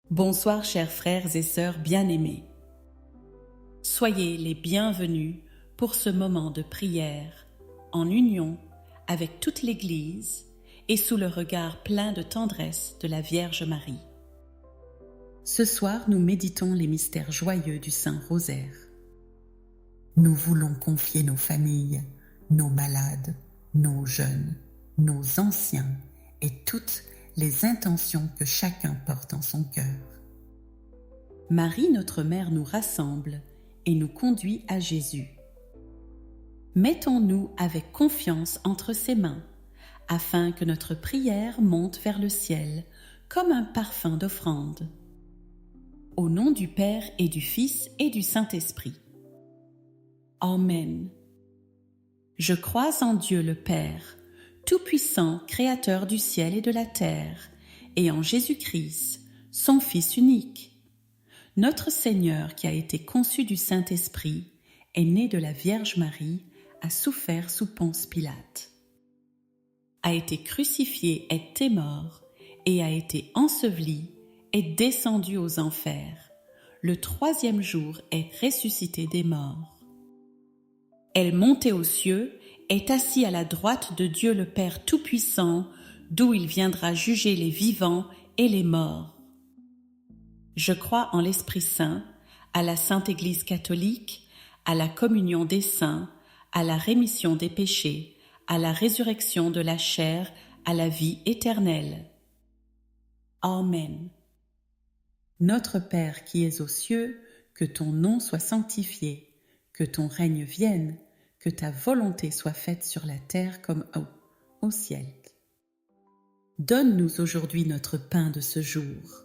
Bonsoir chers frères et sœurs bien-aimés. Soyez les bienvenus pour ce moment de prière en union avec toute l'Église et sous le regard plein de tendresse de la Vierge Marie. Ce soir, nous méditons les mystères joyeux du Saint-Rosaire. Nous voulons confier nos familles, nos malades, nos jeunes, nos anciens et toutes les intentions que chacun porte en son cœur. Marie, notre Mère, nous rassemble et nous conduit à Jésus. Mettons-nous avec confiance entre ses mains, afin que notre prière monte vers le ciel comme un parfum d'offrande. Au nom du Père et du Fils et du Saint-Esprit. Amen. Je crois en Dieu le Père, Tout-Puissant, Créateur du ciel et de la terre, et en Jésus-Christ, son Fils unique. Notre Seigneur, qui a été conçu du Saint-Esprit, est né de la Vierge Marie, a souffert sous Ponce Pilate, a été crucifié, est mort, et a été enseveli, est descendu aux enfers. Le troisième jour est ressuscité des morts. Est monté aux cieux, est assis à la droite de Dieu le Père Tout-Puissant, d'où il viendra juger les vivants et les morts. Je crois en l'Esprit Saint, à la Sainte Église catholique, à la communion des saints, à la rémission des péchés, à la résurrection de la chair, à la vie éternelle. Amen. Notre Père qui es aux cieux, que ton nom soit sanctifié, que ton règne vienne, que ta volonté soit faite sur la terre comme au ciel. Donne-nous aujourd'hui notre pain de ce jour.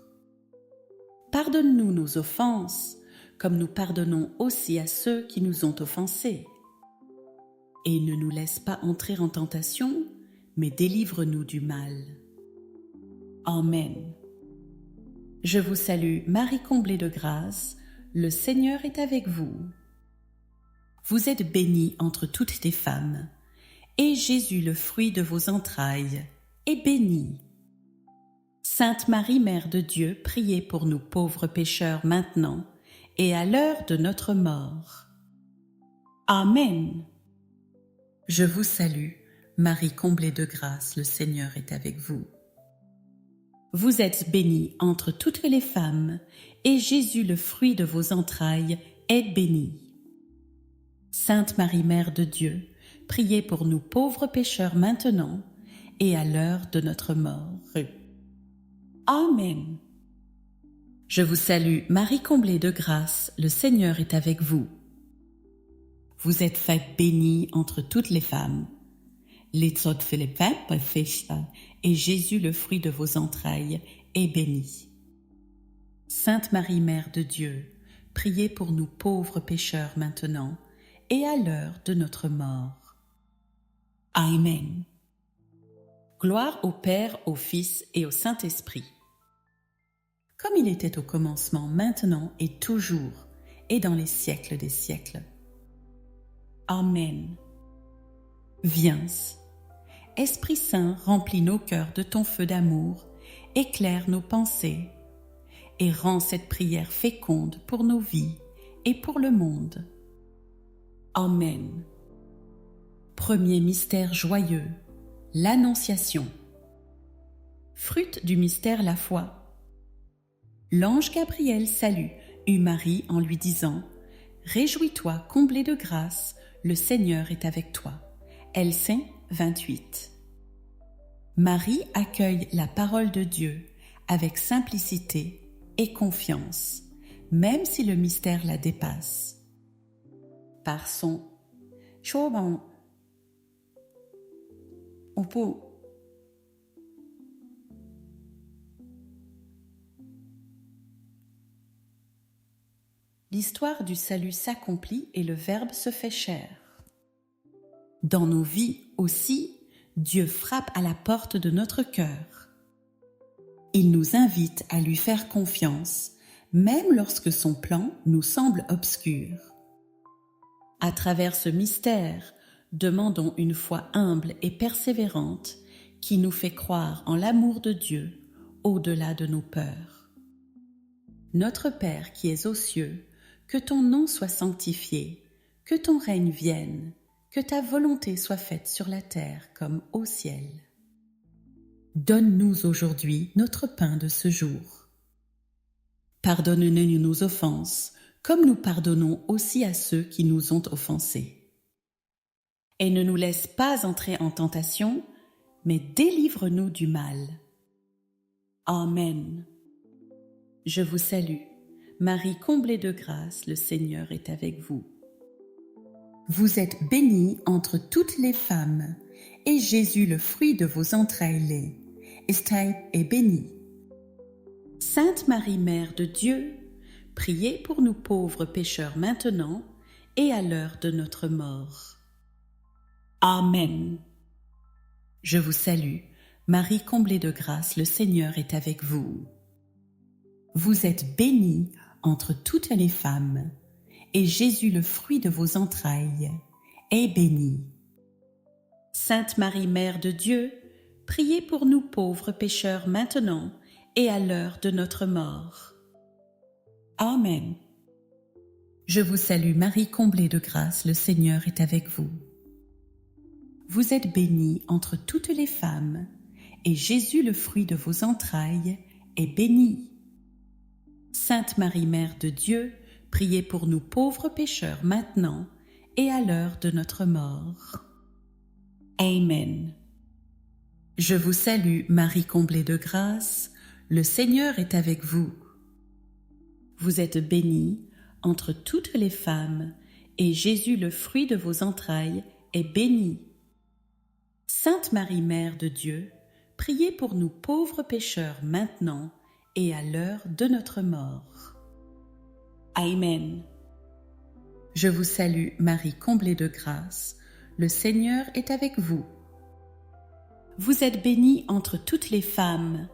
Pardonne-nous nos offenses, comme nous pardonnons aussi à ceux qui nous ont offensés. Et ne nous laisse pas entrer en tentation, mais délivre-nous du mal. Amen. Je vous salue, Marie comblée de grâce, le Seigneur est avec vous. Vous êtes bénie entre toutes les femmes, et Jésus, le fruit de vos entrailles, est béni. Sainte Marie, Mère de Dieu, priez pour nous pauvres pécheurs maintenant et à l'heure de notre mort. Amen. Je vous salue, Marie comblée de grâce, le Seigneur est avec vous. Vous êtes bénie entre toutes les femmes, et Jésus, le fruit de vos entrailles, est béni. Sainte Marie, Mère de Dieu, priez pour nous pauvres pécheurs maintenant et à l'heure de notre mort. Amen. Je vous salue, Marie comblée de grâce, le Seigneur est avec vous. Vous êtes faite bénie entre toutes les femmes. Et Jésus, le fruit de vos entrailles, est béni. Sainte Marie, Mère de Dieu, priez pour nous pauvres pécheurs maintenant et à l'heure de notre mort. Amen. Gloire au Père, au Fils et au Saint-Esprit. Comme il était au commencement, maintenant et toujours, et dans les siècles des siècles. Amen. Viens, Esprit Saint, remplis nos cœurs de ton feu d'amour, éclaire nos pensées, et rends cette prière féconde pour nos vies et pour le monde. Amen. Premier mystère joyeux, l'Annonciation. Fruit du mystère, la foi. L'ange Gabriel salue, eut Marie en lui disant « Réjouis-toi, comblée de grâce, le Seigneur est avec toi. » L. 28. Marie accueille la parole de Dieu avec simplicité et confiance, même si le mystère la dépasse. Par son L'histoire du salut s'accomplit et le Verbe se fait chair. Dans nos vies aussi, Dieu frappe à la porte de notre cœur. Il nous invite à lui faire confiance, même lorsque son plan nous semble obscur. À travers ce mystère, demandons une foi humble et persévérante qui nous fait croire en l'amour de Dieu au-delà de nos peurs. Notre Père qui es aux cieux, que ton nom soit sanctifié, que ton règne vienne, que ta volonté soit faite sur la terre comme au ciel. Donne-nous aujourd'hui notre pain de ce jour. Pardonne-nous nos offenses, comme nous pardonnons aussi à ceux qui nous ont offensés. Et ne nous laisse pas entrer en tentation, mais délivre-nous du mal. Amen. Je vous salue, Marie comblée de grâce, le Seigneur est avec vous. Vous êtes bénie entre toutes les femmes, et Jésus, le fruit de vos entrailles, est béni. Sainte Marie, Mère de Dieu, priez pour nous pauvres pécheurs maintenant et à l'heure de notre mort. Amen. Je vous salue, Marie comblée de grâce, le Seigneur est avec vous. Vous êtes bénie entre toutes les femmes, et Jésus, le fruit de vos entrailles, est béni. Sainte Marie, Mère de Dieu, priez pour nous pauvres pécheurs maintenant et à l'heure de notre mort. Amen. Je vous salue, Marie comblée de grâce, le Seigneur est avec vous. Vous êtes bénie entre toutes les femmes, et Jésus, le fruit de vos entrailles, est béni. Sainte Marie, Mère de Dieu, priez pour nous pauvres pécheurs maintenant et à l'heure de notre mort. Amen. Je vous salue, Marie comblée de grâce, le Seigneur est avec vous. Vous êtes bénie entre toutes les femmes, et Jésus, le fruit de vos entrailles, est béni. Sainte Marie, Mère de Dieu, priez pour nous pauvres pécheurs maintenant et à l'heure de notre mort. Amen. Je vous salue, Marie comblée de grâce, le Seigneur est avec vous. Vous êtes bénie entre toutes les femmes,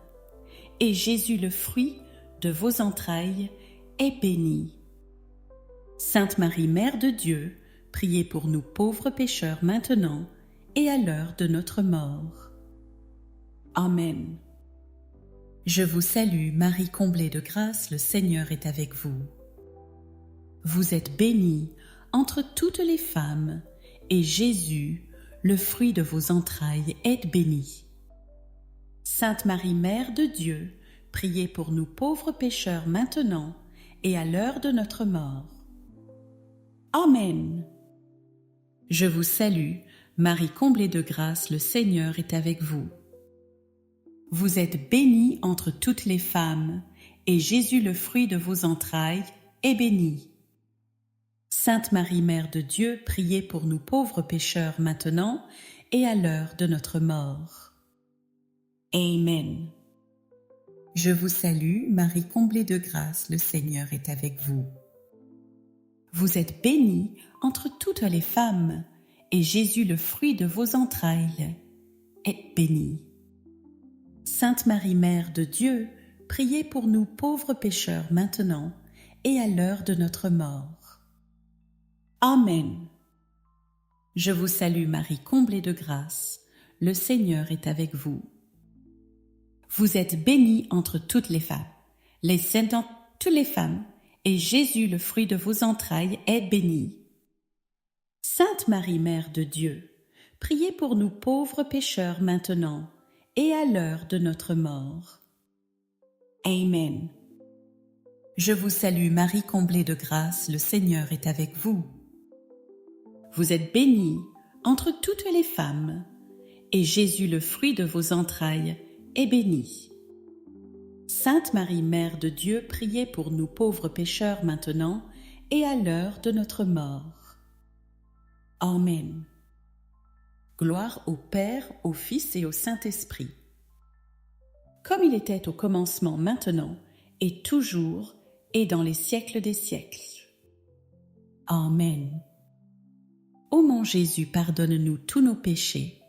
et Jésus, le fruit de vos entrailles, est béni. Sainte Marie, Mère de Dieu, priez pour nous pauvres pécheurs maintenant et à l'heure de notre mort. Amen. Je vous salue, Marie comblée de grâce, le Seigneur est avec vous. Vous êtes bénie entre toutes les femmes, et Jésus, le fruit de vos entrailles, est béni. Sainte Marie, Mère de Dieu, priez pour nous pauvres pécheurs maintenant et à l'heure de notre mort. Amen. Je vous salue, Marie comblée de grâce, le Seigneur est avec vous. Vous êtes bénie entre toutes les femmes, et Jésus, le fruit de vos entrailles, est béni. Sainte Marie, Mère de Dieu, priez pour nous pauvres pécheurs maintenant et à l'heure de notre mort. Amen. Je vous salue, Marie comblée de grâce, le Seigneur est avec vous. Vous êtes bénie entre toutes les femmes, et Jésus, le fruit de vos entrailles, est béni. Sainte Marie, Mère de Dieu, priez pour nous pauvres pécheurs maintenant et à l'heure de notre mort. Amen. Je vous salue, Marie comblée de grâce, le Seigneur est avec vous. Vous êtes bénie entre toutes les femmes, toutes les femmes, et Jésus, le fruit de vos entrailles, est béni. Sainte Marie, Mère de Dieu, priez pour nous pauvres pécheurs maintenant et à l'heure de notre mort. Amen. Je vous salue, Marie comblée de grâce, le Seigneur est avec vous. Vous êtes bénie entre toutes les femmes, et Jésus, le fruit de vos entrailles, est béni. Sainte Marie, Mère de Dieu, priez pour nous pauvres pécheurs maintenant et à l'heure de notre mort. Amen. Gloire au Père, au Fils et au Saint-Esprit, comme il était au commencement, maintenant, et toujours, et dans les siècles des siècles. Amen. Ô mon Jésus, pardonne-nous tous nos péchés,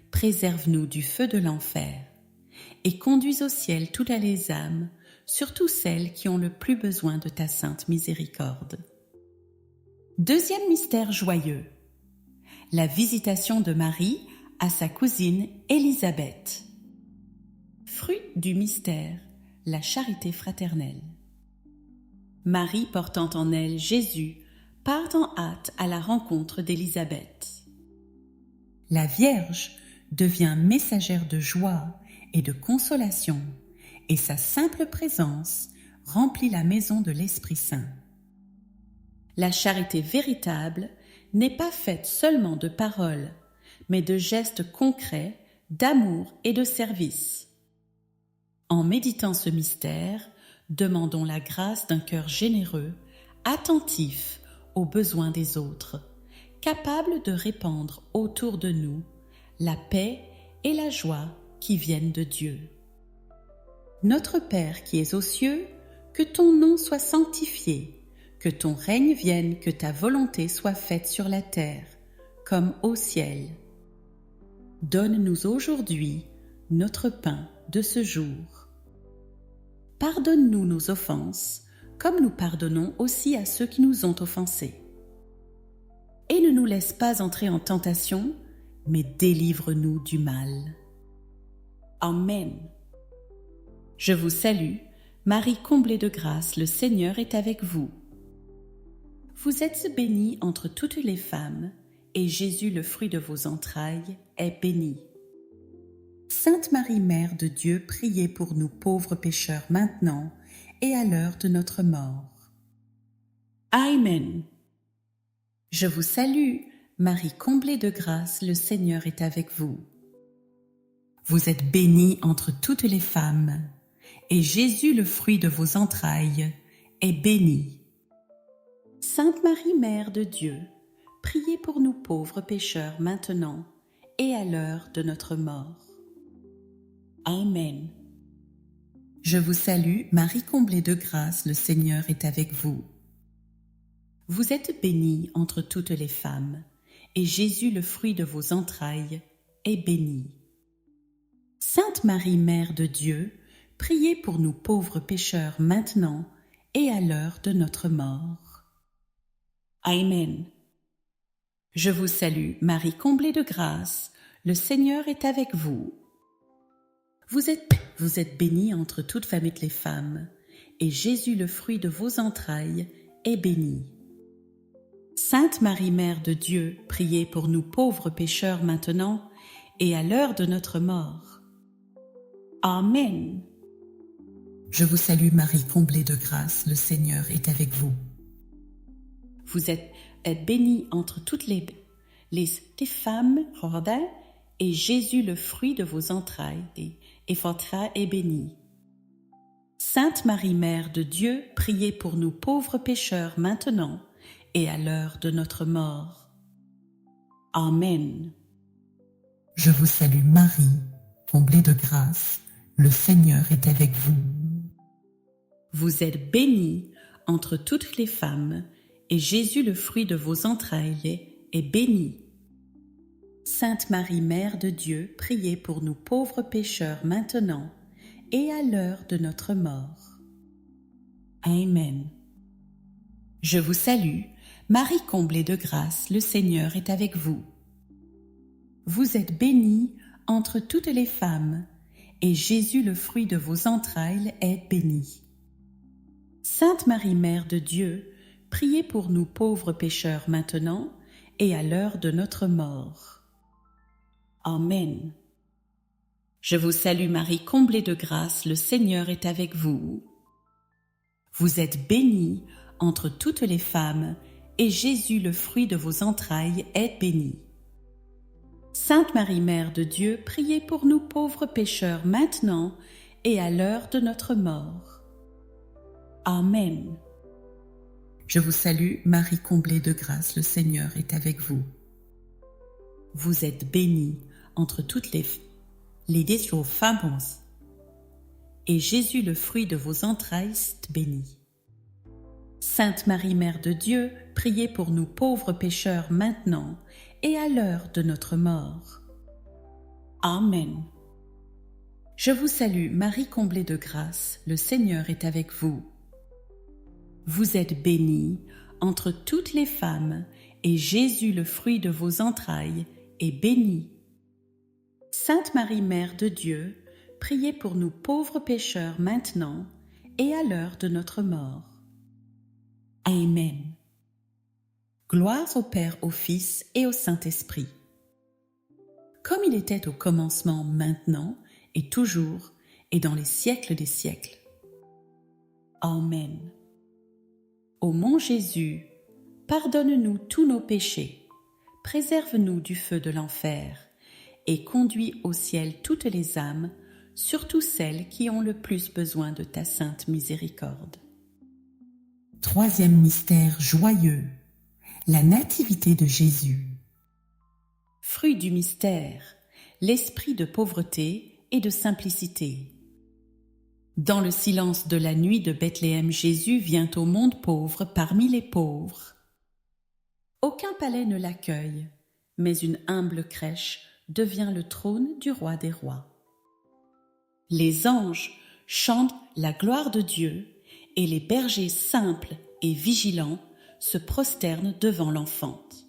préserve-nous du feu de l'enfer, et conduis au ciel toutes les âmes, surtout celles qui ont le plus besoin de ta sainte miséricorde. Deuxième mystère joyeux, la visitation de Marie à sa cousine Élisabeth. Fruit du mystère, la charité fraternelle. Marie portant en elle Jésus part en hâte à la rencontre d'Élisabeth. La Vierge devient messagère de joie et de consolation, et sa simple présence remplit la maison de l'Esprit Saint. La charité véritable n'est pas faite seulement de paroles, mais de gestes concrets, d'amour et de service. En méditant ce mystère, demandons la grâce d'un cœur généreux, attentif aux besoins des autres, capable de répandre autour de nous la paix et la joie qui viennent de Dieu. Notre Père qui es aux cieux, que ton nom soit sanctifié, que ton règne vienne, que ta volonté soit faite sur la terre, comme au ciel. Donne-nous aujourd'hui notre pain de ce jour. Pardonne-nous nos offenses, comme nous pardonnons aussi à ceux qui nous ont offensés. Et ne nous laisse pas entrer en tentation, mais délivre-nous du mal. Amen. Je vous salue, Marie comblée de grâce, le Seigneur est avec vous. Vous êtes bénie entre toutes les femmes, et Jésus, le fruit de vos entrailles, est béni. Sainte Marie, Mère de Dieu, priez pour nous pauvres pécheurs maintenant et à l'heure de notre mort. Amen. Je vous salue, Marie comblée de grâce, le Seigneur est avec vous. Vous êtes bénie entre toutes les femmes, et Jésus, le fruit de vos entrailles, est béni. Sainte Marie, Mère de Dieu, priez pour nous pauvres pécheurs maintenant et à l'heure de notre mort. Amen. Je vous salue, Marie comblée de grâce, le Seigneur est avec vous. Vous êtes bénie entre toutes les femmes, et Jésus, le fruit de vos entrailles, est béni. Sainte Marie, Mère de Dieu, priez pour nous pauvres pécheurs maintenant et à l'heure de notre mort. Amen. Je vous salue, Marie comblée de grâce, le Seigneur est avec vous. Vous êtes bénie entre toutes les femmes, et Jésus, le fruit de vos entrailles, est béni. Sainte Marie, Mère de Dieu, priez pour nous pauvres pécheurs maintenant et à l'heure de notre mort. Amen. Je vous salue Marie, comblée de grâce, le Seigneur est avec vous. Vous êtes bénie entre toutes les femmes, et Jésus, le fruit de vos entrailles, est béni. Sainte Marie, Mère de Dieu, priez pour nous pauvres pécheurs maintenant et à l'heure de notre mort. Amen. Je vous salue Marie, comblée de grâce, le Seigneur est avec vous. Vous êtes bénie entre toutes les femmes, et Jésus, le fruit de vos entrailles, est béni. Sainte Marie, Mère de Dieu, priez pour nous pauvres pécheurs maintenant et à l'heure de notre mort. Amen. Je vous salue, Marie comblée de grâce, le Seigneur est avec vous. Vous êtes bénie entre toutes les femmes, et Jésus, le fruit de vos entrailles, est béni. Sainte Marie, Mère de Dieu, priez pour nous pauvres pécheurs maintenant et à l'heure de notre mort. Amen. Je vous salue Marie, comblée de grâce, le Seigneur est avec vous. Vous êtes bénie entre toutes les femmes, et Jésus, le fruit de vos entrailles, est béni. Sainte Marie, Mère de Dieu, priez pour nous pauvres pécheurs maintenant et à l'heure de notre mort. Amen. Je vous salue Marie, comblée de grâce, le Seigneur est avec vous. Vous êtes bénie entre toutes les femmes, et Jésus, le fruit de vos entrailles, est béni. Sainte Marie, Mère de Dieu, priez pour nous pauvres pécheurs maintenant et à l'heure de notre mort. Amen. Je vous salue, Marie comblée de grâce, le Seigneur est avec vous. Vous êtes bénie entre toutes les femmes, et Jésus, le fruit de vos entrailles, est béni. Sainte Marie, Mère de Dieu, priez pour nous pauvres pécheurs maintenant et à l'heure de notre mort. Amen. Gloire au Père, au Fils et au Saint-Esprit. Comme il était au commencement, maintenant et toujours, et dans les siècles des siècles. Amen. Ô mon Jésus, pardonne-nous tous nos péchés, préserve-nous du feu de l'enfer, et conduis au ciel toutes les âmes, surtout celles qui ont le plus besoin de ta sainte miséricorde. Troisième mystère joyeux, la nativité de Jésus. Fruit du mystère, l'esprit de pauvreté et de simplicité. Dans le silence de la nuit de Bethléem, Jésus vient au monde pauvre parmi les pauvres. Aucun palais ne l'accueille, mais une humble crèche devient le trône du roi des rois. Les anges chantent la gloire de Dieu et les bergers simples et vigilants se prosternent devant l'enfante.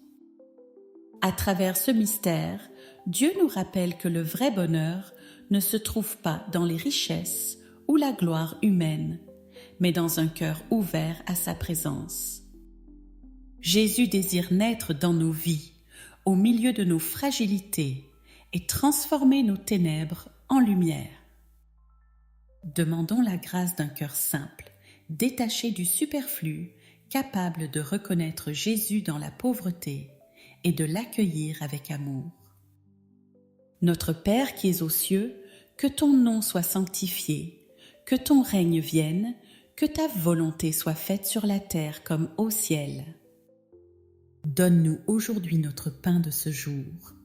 À travers ce mystère, Dieu nous rappelle que le vrai bonheur ne se trouve pas dans les richesses ou la gloire humaine, mais dans un cœur ouvert à sa présence. Jésus désire naître dans nos vies, au milieu de nos fragilités, et transformer nos ténèbres en lumière. Demandons la grâce d'un cœur simple, détaché du superflu, capable de reconnaître Jésus dans la pauvreté et de l'accueillir avec amour. Notre Père qui es aux cieux, que ton nom soit sanctifié, que ton règne vienne, que ta volonté soit faite sur la terre comme au ciel. Donne-nous aujourd'hui notre pain de ce jour.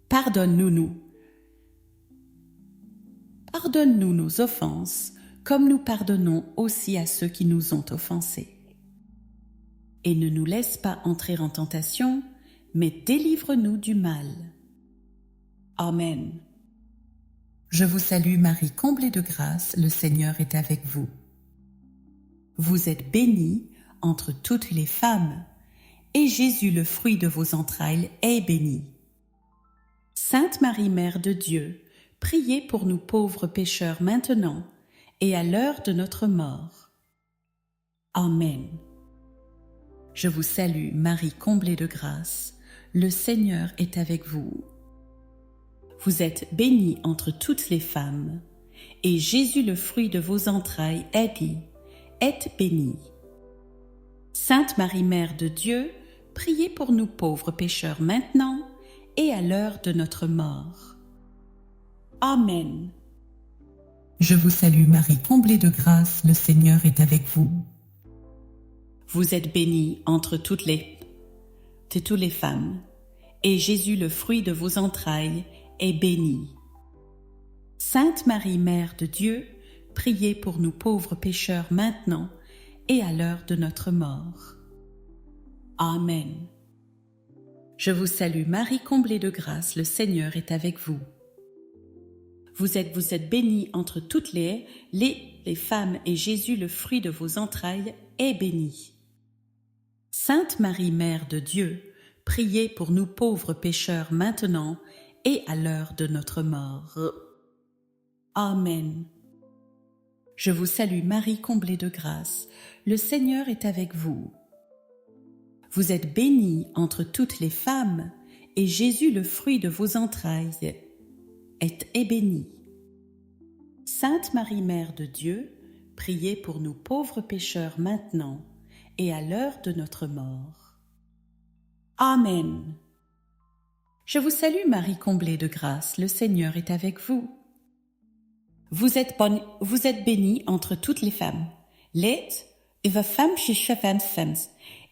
Pardonne-nous nos offenses, comme nous pardonnons aussi à ceux qui nous ont offensés. Et ne nous laisse pas entrer en tentation, mais délivre-nous du mal. Amen. Je vous salue Marie, comblée de grâce, le Seigneur est avec vous. Vous êtes bénie entre toutes les femmes, et Jésus, le fruit de vos entrailles, est béni. Sainte Marie, Mère de Dieu, priez pour nous pauvres pécheurs maintenant et à l'heure de notre mort. Amen. Je vous salue Marie, comblée de grâce, le Seigneur est avec vous. Vous êtes bénie entre toutes les femmes, et Jésus, le fruit de vos entrailles, est béni. Sainte Marie, Mère de Dieu, priez pour nous pauvres pécheurs maintenant et à l'heure de notre mort. Amen. Je vous salue Marie, comblée de grâce, le Seigneur est avec vous. Vous êtes bénie entre toutes les femmes, et Jésus, le fruit de vos entrailles, est béni. Sainte Marie, Mère de Dieu, priez pour nous pauvres pécheurs maintenant et à l'heure de notre mort. Amen. Je vous salue Marie, comblée de grâce, le Seigneur est avec vous. Vous êtes bénie entre toutes les femmes, et Jésus, le fruit de vos entrailles, est béni. Sainte Marie, Mère de Dieu, priez pour nous pauvres pécheurs maintenant et à l'heure de notre mort. Amen. Je vous salue Marie, comblée de grâce, le Seigneur est avec vous. Vous êtes bénie entre toutes les femmes, et Jésus, le fruit de vos entrailles, est béni. Sainte Marie, Mère de Dieu, priez pour nous pauvres pécheurs maintenant et à l'heure de notre mort. Amen. Je vous salue Marie, comblée de grâce, le Seigneur est avec vous. Vous êtes bénie entre toutes les femmes,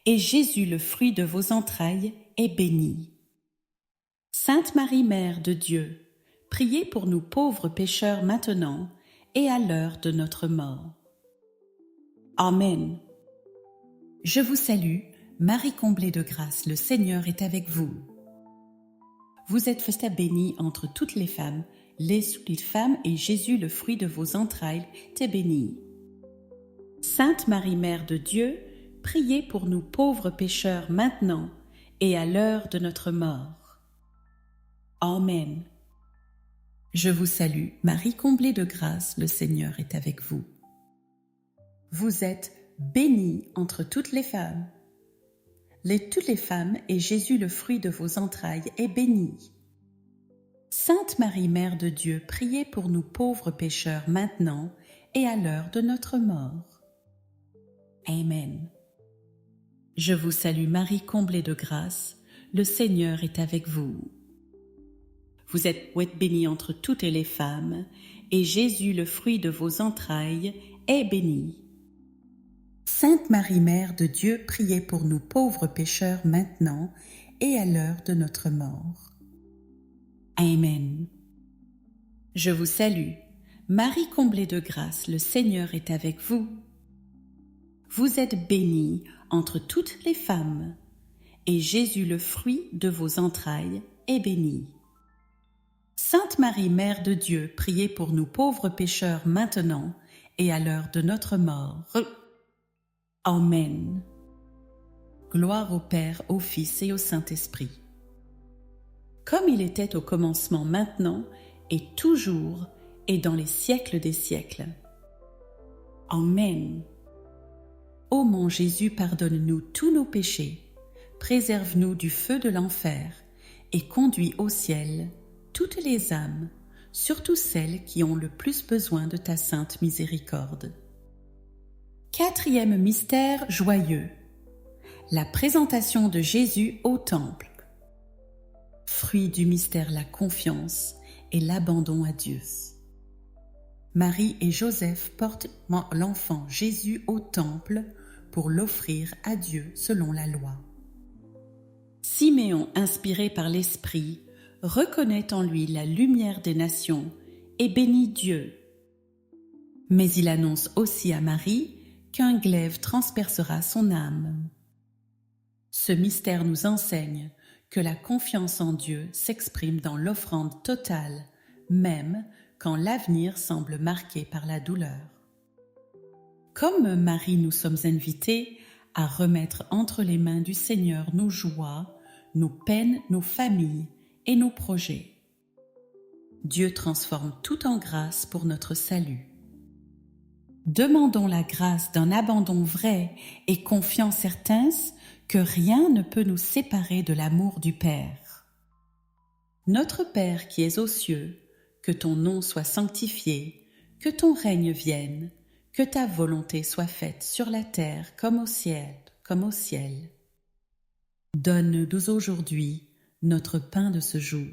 et Jésus, le fruit de vos entrailles, est béni. Sainte Marie, Mère de Dieu, priez pour nous pauvres pécheurs maintenant et à l'heure de notre mort. Amen. Je vous salue, Marie comblée de grâce, le Seigneur est avec vous. Vous êtes bénie entre toutes les femmes, et Jésus, le fruit de vos entrailles, est béni. Sainte Marie, Mère de Dieu, priez pour nous pauvres pécheurs maintenant et à l'heure de notre mort. Amen. Je vous salue, Marie comblée de grâce, le Seigneur est avec vous. Vous êtes bénie entre toutes les femmes. Toutes les femmes, et Jésus, le fruit de vos entrailles, est béni. Sainte Marie, Mère de Dieu, priez pour nous pauvres pécheurs maintenant et à l'heure de notre mort. Amen. Je vous salue Marie, comblée de grâce, le Seigneur est avec vous. Vous êtes bénie entre toutes les femmes, et Jésus, le fruit de vos entrailles, est béni. Sainte Marie, Mère de Dieu, priez pour nous pauvres pécheurs maintenant et à l'heure de notre mort. Amen. Je vous salue, Marie comblée de grâce, le Seigneur est avec vous. Vous êtes bénie entre toutes les femmes, et Jésus, le fruit de vos entrailles, est béni. Sainte Marie, Mère de Dieu, priez pour nous pauvres pécheurs maintenant et à l'heure de notre mort. Amen. Gloire au Père, au Fils et au Saint-Esprit. Comme il était au commencement, maintenant et toujours et dans les siècles des siècles. Amen. Ô mon Jésus, pardonne-nous tous nos péchés, préserve-nous du feu de l'enfer et conduis au ciel toutes les âmes, surtout celles qui ont le plus besoin de ta sainte miséricorde. Quatrième mystère joyeux, la présentation de Jésus au Temple. Fruit du mystère, la confiance et l'abandon à Dieu. Marie et Joseph portent l'enfant Jésus au Temple pour l'offrir à Dieu selon la loi. Siméon, inspiré par l'Esprit, reconnaît en lui la lumière des nations et bénit Dieu. Mais il annonce aussi à Marie qu'un glaive transpercera son âme. Ce mystère nous enseigne que la confiance en Dieu s'exprime dans l'offrande totale, même quand l'avenir semble marqué par la douleur. Comme Marie, nous sommes invités à remettre entre les mains du Seigneur nos joies, nos peines, nos familles et nos projets. Dieu transforme tout en grâce pour notre salut. Demandons la grâce d'un abandon vrai et confiant certain que rien ne peut nous séparer de l'amour du Père. Notre Père qui es aux cieux, que ton nom soit sanctifié, que ton règne vienne, que ta volonté soit faite sur la terre comme au ciel. Donne-nous aujourd'hui notre pain de ce jour.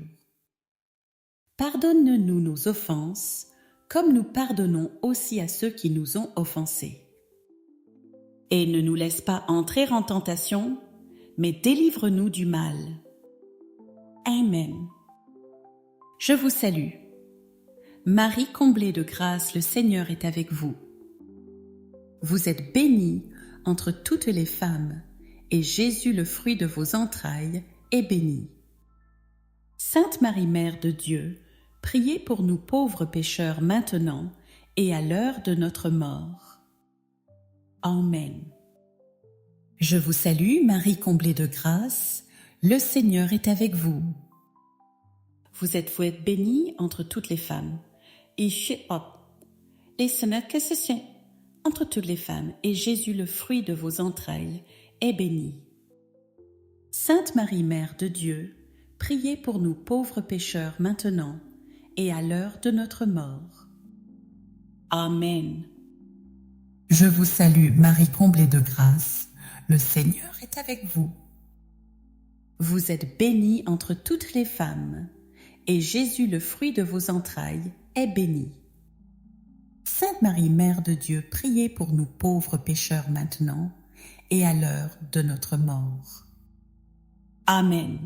Pardonne-nous nos offenses, comme nous pardonnons aussi à ceux qui nous ont offensés. Et ne nous laisse pas entrer en tentation, mais délivre-nous du mal. Amen. Je vous salue. Marie comblée de grâce, le Seigneur est avec vous. Vous êtes bénie entre toutes les femmes, et Jésus, le fruit de vos entrailles, est béni. Sainte Marie, Mère de Dieu, priez pour nous pauvres pécheurs maintenant et à l'heure de notre mort. Amen. Je vous salue, Marie comblée de grâce, le Seigneur est avec vous. Vous êtes bénie entre toutes les femmes, et entre toutes les femmes, et Jésus, le fruit de vos entrailles, est béni. Sainte Marie, Mère de Dieu, priez pour nous pauvres pécheurs maintenant et à l'heure de notre mort. Amen. Je vous salue, Marie comblée de grâce, le Seigneur est avec vous. Vous êtes bénie entre toutes les femmes, et Jésus, le fruit de vos entrailles, est béni. Sainte Marie, Mère de Dieu, priez pour nous pauvres pécheurs maintenant et à l'heure de notre mort. Amen.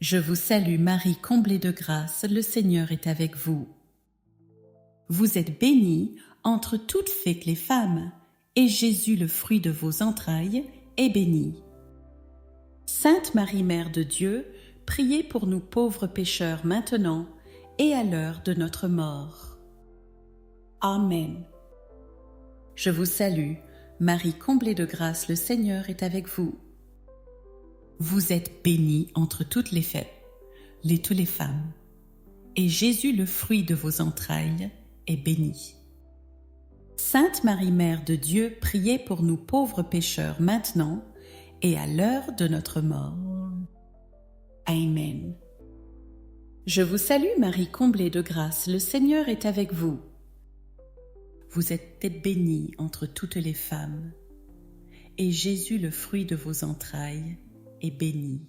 Je vous salue, Marie comblée de grâce, le Seigneur est avec vous. Vous êtes bénie entre toutes les femmes, et Jésus, le fruit de vos entrailles, est béni. Sainte Marie, Mère de Dieu, priez pour nous pauvres pécheurs maintenant et à l'heure de notre mort. Amen. Je vous salue, Marie comblée de grâce, le Seigneur est avec vous. Vous êtes bénie entre toutes les femmes, et Jésus, le fruit de vos entrailles, est béni. Sainte Marie, Mère de Dieu, priez pour nous pauvres pécheurs maintenant et à l'heure de notre mort. Amen. Je vous salue Marie, comblée de grâce, le Seigneur est avec vous. Vous êtes bénie entre toutes les femmes, et Jésus, le fruit de vos entrailles, est béni.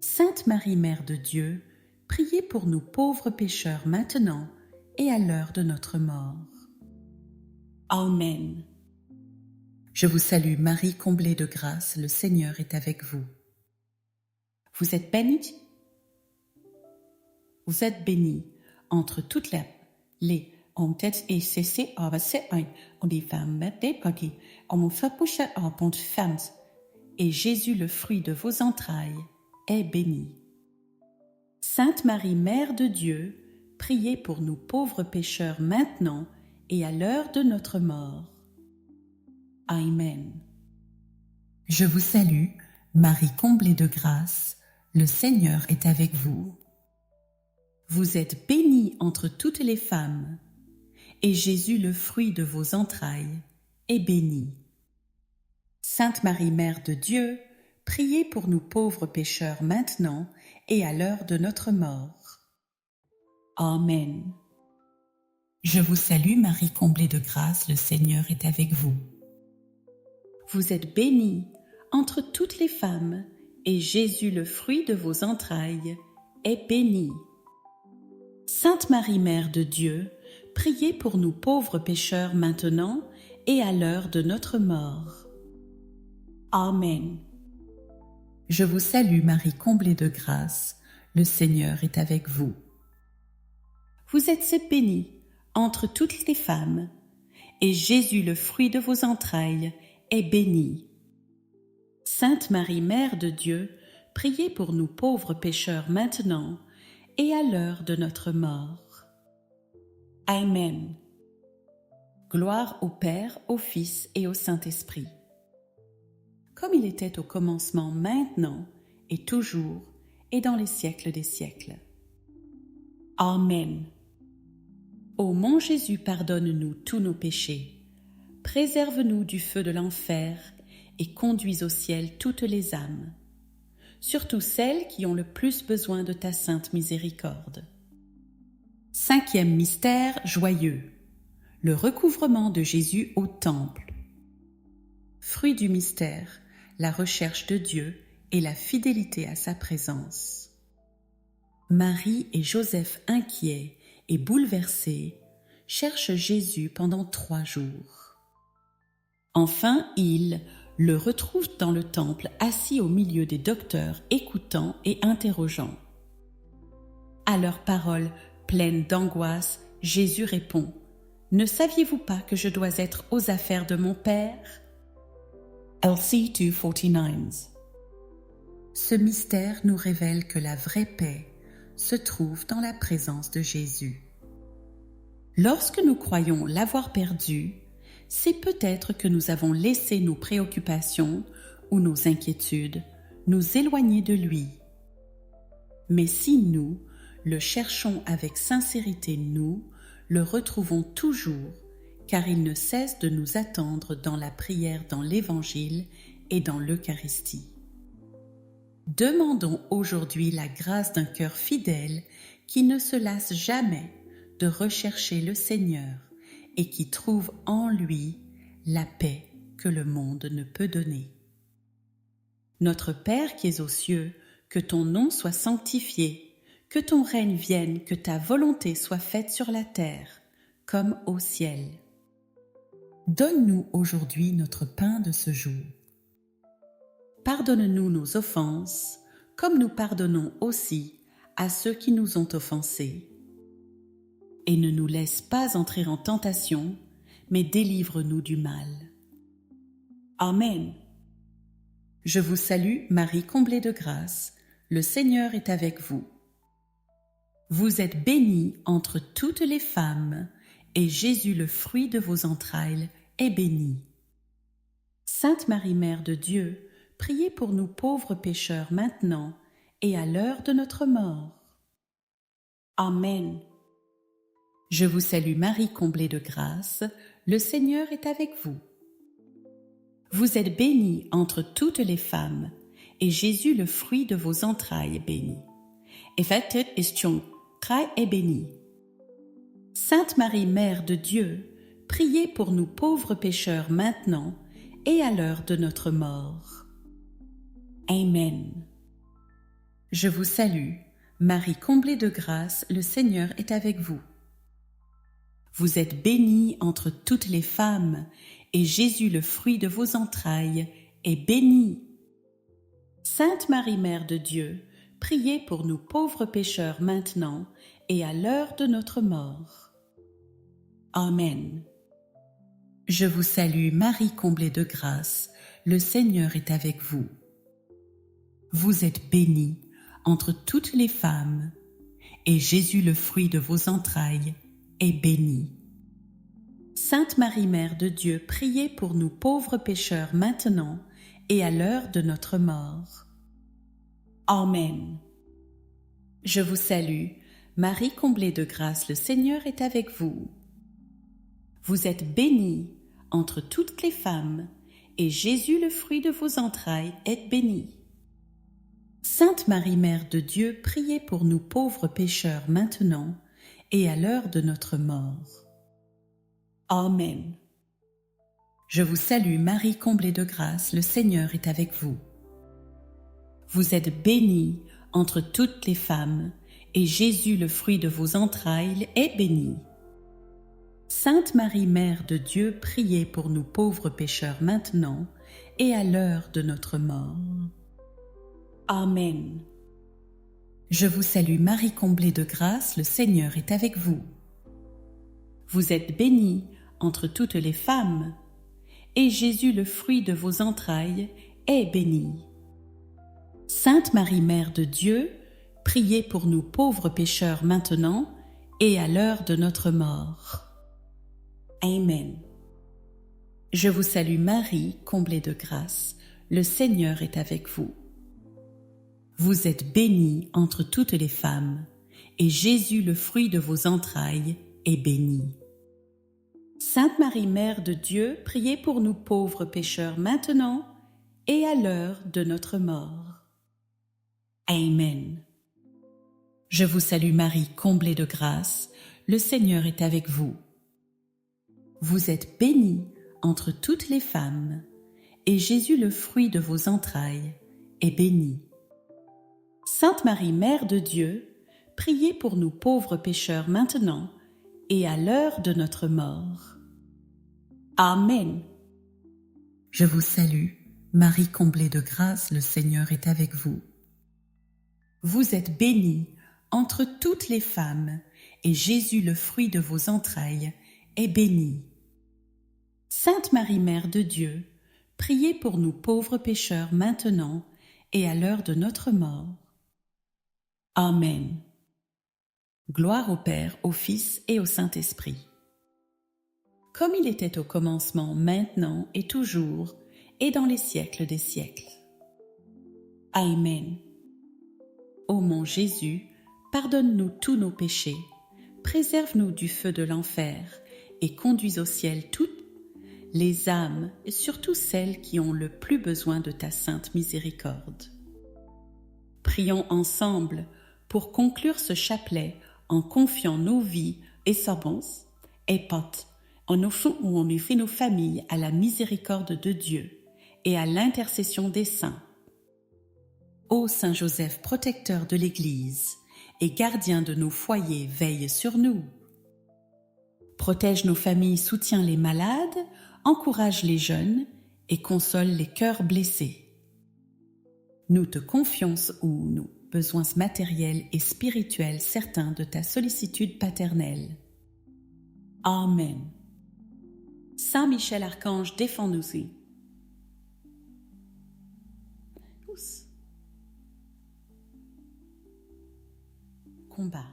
Sainte Marie, Mère de Dieu, priez pour nous pauvres pécheurs maintenant et à l'heure de notre mort. Amen. Je vous salue Marie, comblée de grâce, le Seigneur est avec vous. Vous êtes bénie entre toutes les omtets et cessez à passer on des femmes des coquilles, on me fait pousser à pont femmes, et Jésus, le fruit de vos entrailles, est béni. Sainte Marie, Mère de Dieu, priez pour nous pauvres pécheurs maintenant et à l'heure de notre mort. Amen. Je vous salue, Marie comblée de grâce, le Seigneur est avec vous. Vous êtes bénie entre toutes les femmes, et Jésus, le fruit de vos entrailles, est béni. Sainte Marie, Mère de Dieu, priez pour nous pauvres pécheurs maintenant et à l'heure de notre mort. Amen. Je vous salue, Marie comblée de grâce, le Seigneur est avec vous. Vous êtes bénie entre toutes les femmes, et Jésus, le fruit de vos entrailles, est béni. Sainte Marie, Mère de Dieu, priez pour nous pauvres pécheurs maintenant et à l'heure de notre mort. Amen. Je vous salue, Marie comblée de grâce, le Seigneur est avec vous. Vous êtes bénie entre toutes les femmes, et Jésus, le fruit de vos entrailles, est béni. Sainte Marie, Mère de Dieu, priez pour nous pauvres pécheurs maintenant et à l'heure de notre mort. Amen. Gloire au Père, au Fils et au Saint-Esprit, comme il était au commencement, maintenant et toujours, et dans les siècles des siècles. Amen. Ô mon Jésus, pardonne-nous tous nos péchés, préserve-nous du feu de l'enfer et conduis au ciel toutes les âmes, surtout celles qui ont le plus besoin de ta sainte miséricorde. 5e mystère joyeux, le recouvrement de Jésus au temple. Fruit du mystère, la recherche de Dieu et la fidélité à sa présence. Marie et Joseph, inquiets et bouleversés, cherchent Jésus pendant 3 jours. Enfin, ils le retrouvent dans le temple, assis au milieu des docteurs, écoutant et interrogeant. À leurs paroles pleines d'angoisse, Jésus répond : « Ne saviez-vous pas que je dois être aux affaires de mon Père ?» LC 249. Ce mystère nous révèle que la vraie paix se trouve dans la présence de Jésus. Lorsque nous croyons l'avoir perdu, c'est peut-être que nous avons laissé nos préoccupations ou nos inquiétudes nous éloigner de lui. Mais si nous le cherchons avec sincérité, nous le retrouvons toujours, car il ne cesse de nous attendre dans la prière, dans l'Évangile et dans l'Eucharistie. Demandons aujourd'hui la grâce d'un cœur fidèle qui ne se lasse jamais de rechercher le Seigneur et qui trouve en lui la paix que le monde ne peut donner. Notre Père qui es aux cieux, que ton nom soit sanctifié, que ton règne vienne, que ta volonté soit faite sur la terre comme au ciel. Donne-nous aujourd'hui notre pain de ce jour. Pardonne-nous nos offenses, comme nous pardonnons aussi à ceux qui nous ont offensés. Et ne nous laisse pas entrer en tentation, mais délivre-nous du mal. Amen. Je vous salue, Marie comblée de grâce, le Seigneur est avec vous. Vous êtes bénie entre toutes les femmes, et Jésus, le fruit de vos entrailles, est béni. Sainte Marie, Mère de Dieu, priez pour nous pauvres pécheurs maintenant et à l'heure de notre mort. Amen. Je vous salue Marie comblée de grâce, le Seigneur est avec vous. Vous êtes bénie entre toutes les femmes, et Jésus, le fruit de vos entrailles, est béni. Effectet istion crai est béni. Sainte Marie, Mère de Dieu, priez pour nous pauvres pécheurs maintenant et à l'heure de notre mort. Amen. Je vous salue, Marie comblée de grâce, le Seigneur est avec vous. Vous êtes bénie entre toutes les femmes, et Jésus, le fruit de vos entrailles, est béni. Sainte Marie, Mère de Dieu, priez pour nous pauvres pécheurs maintenant et à l'heure de notre mort. Amen. Je vous salue, Marie comblée de grâce, le Seigneur est avec vous. Vous êtes bénie entre toutes les femmes, et Jésus, le fruit de vos entrailles, est béni. Sainte Marie, Mère de Dieu, priez pour nous pauvres pécheurs maintenant et à l'heure de notre mort. Amen. Je vous salue, Marie comblée de grâce, le Seigneur est avec vous. Vous êtes bénie entre toutes les femmes, et Jésus, le fruit de vos entrailles, est béni. Sainte Marie, Mère de Dieu, priez pour nous pauvres pécheurs maintenant et à l'heure de notre mort. Amen. Je vous salue, Marie comblée de grâce, le Seigneur est avec vous. Vous êtes bénie entre toutes les femmes, et Jésus, le fruit de vos entrailles, est béni. Sainte Marie, Mère de Dieu, priez pour nous pauvres pécheurs maintenant et à l'heure de notre mort. Amen. Je vous salue, Marie comblée de grâce, le Seigneur est avec vous. Vous êtes bénie entre toutes les femmes, et Jésus, le fruit de vos entrailles, est béni. Sainte Marie, Mère de Dieu, priez pour nous pauvres pécheurs maintenant et à l'heure de notre mort. Amen. Je vous salue, Marie comblée de grâce, le Seigneur est avec vous. Vous êtes bénie entre toutes les femmes, et Jésus, le fruit de vos entrailles, est béni. Sainte Marie, Mère de Dieu, priez pour nous pauvres pécheurs maintenant et à l'heure de notre mort. Amen. Je vous salue, Marie comblée de grâce, le Seigneur est avec vous. Vous êtes bénie entre toutes les femmes, et Jésus, le fruit de vos entrailles, est béni. Sainte Marie, Mère de Dieu, priez pour nous pauvres pécheurs maintenant et à l'heure de notre mort. Amen. Je vous salue, Marie comblée de grâce, le Seigneur est avec vous. Vous êtes bénie entre toutes les femmes, et Jésus, le fruit de vos entrailles, est béni. Sainte Marie, Mère de Dieu, priez pour nous pauvres pécheurs maintenant et à l'heure de notre mort. Amen. Gloire au Père, au Fils et au Saint-Esprit. Comme il était au commencement, maintenant et toujours, et dans les siècles des siècles. Amen. Ô mon Jésus, pardonne-nous tous nos péchés, préserve-nous du feu de l'enfer, et conduis au ciel toutes les âmes, et surtout celles qui ont le plus besoin de ta sainte miséricorde. Prions ensemble pour conclure ce chapelet en confiant nos vies et sabons et potes, en offrant ou en offrant nos familles à la miséricorde de Dieu et à l'intercession des saints. Ô Saint Joseph, protecteur de l'Église et gardien de nos foyers, veille sur nous. Protège nos familles, soutiens les malades, encourage les jeunes et console les cœurs blessés. Nous te confions nos besoins matériels et spirituels certains de ta sollicitude paternelle. Amen. Saint Michel Archange, défends-nous-y. Combat.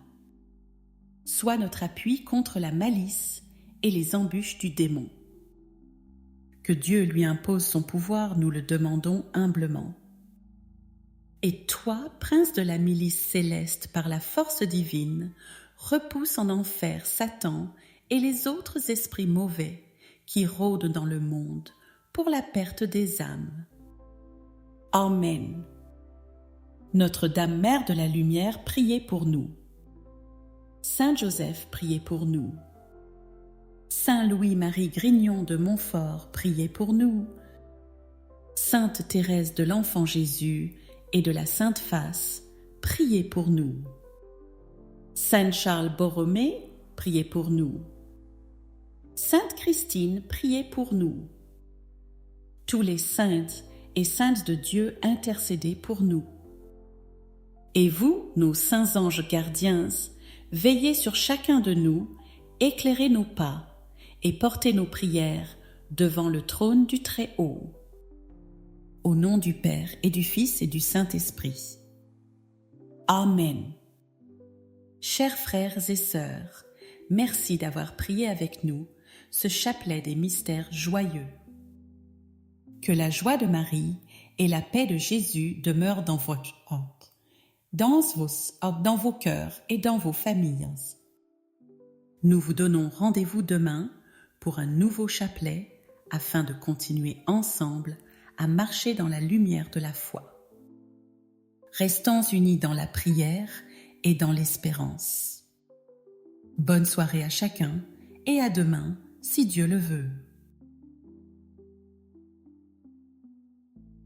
Sois notre appui contre la malice et les embûches du démon. Que Dieu lui impose son pouvoir, nous le demandons humblement. Et toi, prince de la milice céleste par la force divine, repousse en enfer Satan et les autres esprits mauvais qui rôdent dans le monde pour la perte des âmes. Amen. Notre-Dame Mère de la Lumière, priez pour nous. Saint Joseph, priez pour nous. Saint Louis-Marie Grignon de Montfort, priez pour nous. Sainte Thérèse de l'Enfant Jésus et de la Sainte Face, priez pour nous. Saint Charles Borromée, priez pour nous. Sainte Christine, priez pour nous. Tous les saintes et saintes de Dieu, intercédez pour nous. Et vous, nos saints anges gardiens, veillez sur chacun de nous, éclairez nos pas et portez nos prières devant le trône du Très-Haut. Au nom du Père et du Fils et du Saint-Esprit. Amen. Chers frères et sœurs, merci d'avoir prié avec nous ce chapelet des mystères joyeux. Que la joie de Marie et la paix de Jésus demeurent dans vos cœurs et dans vos familles. Nous vous donnons rendez-vous demain pour un nouveau chapelet afin de continuer ensemble à marcher dans la lumière de la foi. Restons unis dans la prière et dans l'espérance. Bonne soirée à chacun et à demain si Dieu le veut.